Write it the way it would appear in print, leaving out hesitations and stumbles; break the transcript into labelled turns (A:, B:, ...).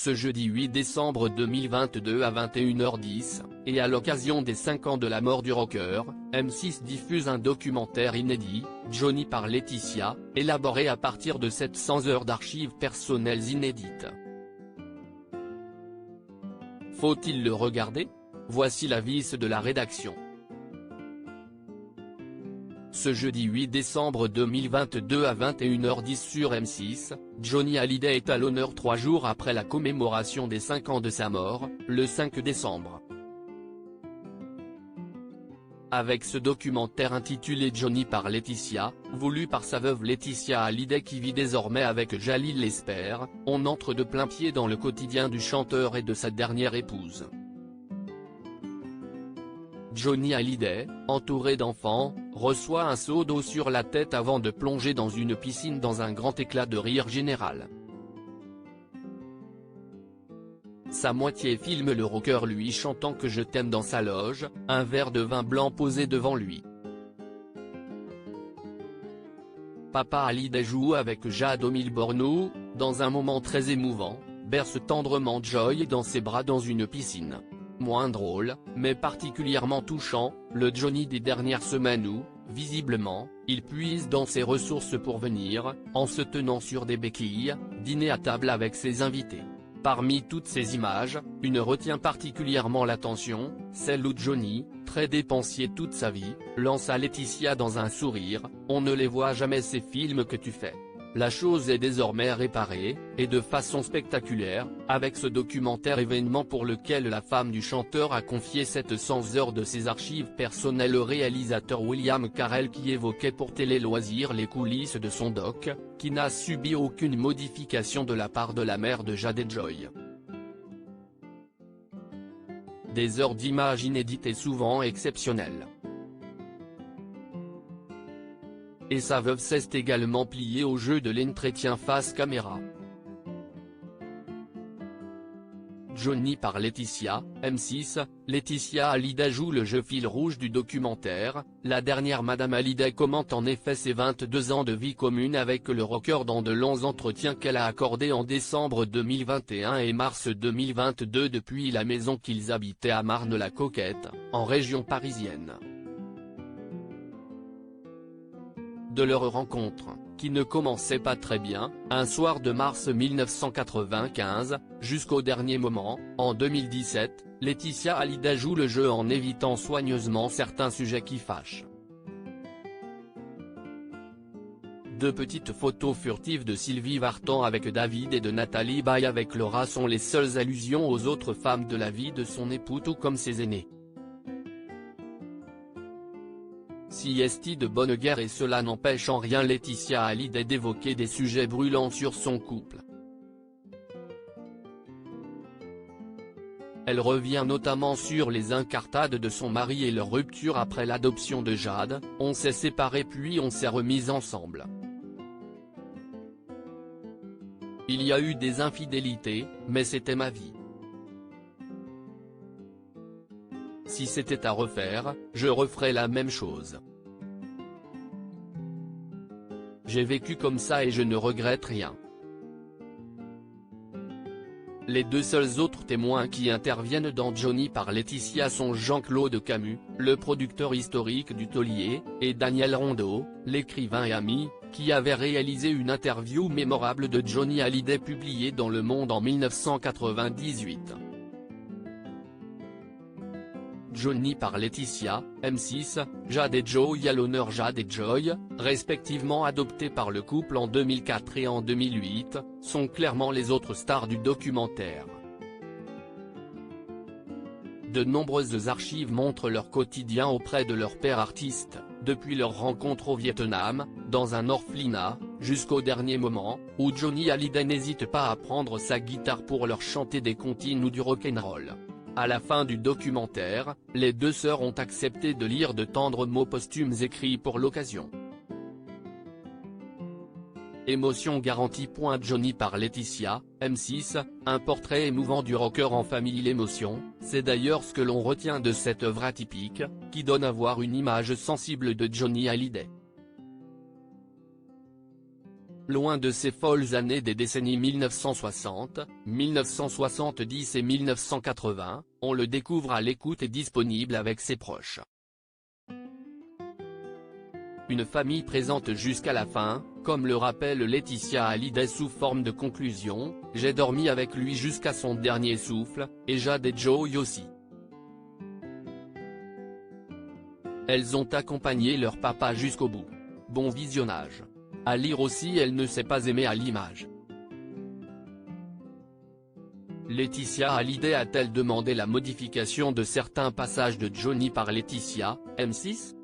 A: ce jeudi 8 décembre 2022 à 21h10, et à l'occasion des 5 ans de la mort du rocker, M6 diffuse un documentaire inédit, Johnny par Laetitia, élaboré à partir de 700 heures d'archives personnelles inédites. Faut-il le regarder? Voici l'avis de la rédaction. Ce jeudi 8 décembre 2022 à 21h10 sur M6, Johnny Hallyday est à l'honneur 3 jours après la commémoration des 5 ans de sa mort, le 5 décembre. Avec ce documentaire intitulé Johnny par Laetitia, voulu par sa veuve Laetitia Hallyday qui vit désormais avec Jalil Lesper, on entre de plain-pied dans le quotidien du chanteur et de sa dernière épouse. Johnny Hallyday, entouré d'enfants, reçoit un seau d'eau sur la tête avant de plonger dans une piscine dans un grand éclat de rire général. Sa moitié filme le rocker lui chantant que je t'aime dans sa loge, un verre de vin blanc posé devant lui. Papa Hallyday joue avec Jade O'Milborno, dans un moment très émouvant, berce tendrement Joy dans ses bras dans une piscine. Moins drôle, mais particulièrement touchant, le Johnny des dernières semaines où, visiblement, il puise dans ses ressources pour venir, en se tenant sur des béquilles, dîner à table avec ses invités. Parmi toutes ces images, une retient particulièrement l'attention, celle où Johnny, très dépensier toute sa vie, lance à Laetitia dans un sourire, « On ne les voit jamais ces films que tu fais ». La chose est désormais réparée, et de façon spectaculaire, avec ce documentaire événement pour lequel la femme du chanteur a confié 700 heures de ses archives personnelles au réalisateur William Carell qui évoquait pour Télé Loisirs les coulisses de son doc, qui n'a subi aucune modification de la part de la mère de Jade et Joy. Des heures d'images inédites et souvent exceptionnelles. Et sa veuve s'est également pliée au jeu de l'entretien face caméra. Johnny par Laetitia, M6, Laetitia Hallyday joue le jeu fil rouge du documentaire, la dernière Madame Hallyday commente en effet ses 22 ans de vie commune avec le rocker dans de longs entretiens qu'elle a accordés en décembre 2021 et mars 2022 depuis la maison qu'ils habitaient à Marne-la-Coquette, en région parisienne. De leur rencontre, qui ne commençait pas très bien, un soir de mars 1995, jusqu'au dernier moment, en 2017, Laetitia Hallyday joue le jeu en évitant soigneusement certains sujets qui fâchent. Deux petites photos furtives de Sylvie Vartan avec David et de Nathalie Baye avec Laura sont les seules allusions aux autres femmes de la vie de son époux tout comme ses aînés. Si est de bonne guerre et cela n'empêche en rien Laetitia Hallyday d'évoquer des sujets brûlants sur son couple. Elle revient notamment sur les incartades de son mari et leur rupture après l'adoption de Jade, « On s'est séparés puis on s'est remis ensemble. Il y a eu des infidélités, mais c'était ma vie. Si c'était à refaire, je referais la même chose. J'ai vécu comme ça et je ne regrette rien. » Les deux seuls autres témoins qui interviennent dans Johnny par Laetitia sont Jean-Claude Camus, le producteur historique du taulier, et Daniel Rondeau, l'écrivain et ami, qui avait réalisé une interview mémorable de Johnny Hallyday publiée dans Le Monde en 1998. Johnny par Laetitia, M6, Jade et Joy à l'honneur. Jade et Joy, respectivement adoptés par le couple en 2004 et en 2008, sont clairement les autres stars du documentaire. De nombreuses archives montrent leur quotidien auprès de leur père artiste, depuis leur rencontre au Vietnam, dans un orphelinat, jusqu'au dernier moment, où Johnny Hallyday n'hésite pas à prendre sa guitare pour leur chanter des comptines ou du rock'n'roll. À la fin du documentaire, les deux sœurs ont accepté de lire de tendres mots posthumes écrits pour l'occasion. Émotion garantie. Johnny par Laetitia, M6, un portrait émouvant du rocker en famille. L'émotion, c'est d'ailleurs ce que l'on retient de cette œuvre atypique, qui donne à voir une image sensible de Johnny Hallyday. Loin de ces folles années des décennies 1960, 1970 et 1980, on le découvre à l'écoute et disponible avec ses proches. Une famille présente jusqu'à la fin, comme le rappelle Laetitia Hallyday sous forme de conclusion, « J'ai dormi avec lui jusqu'à son dernier souffle, et Jade et Joey aussi. » Elles ont accompagné leur papa jusqu'au bout. Bon visionnage. À lire aussi, elle ne s'est pas aimée à l'image. Laetitia Hallyday a-t-elle demandé la modification de certains passages de Johnny par Laetitia, M6?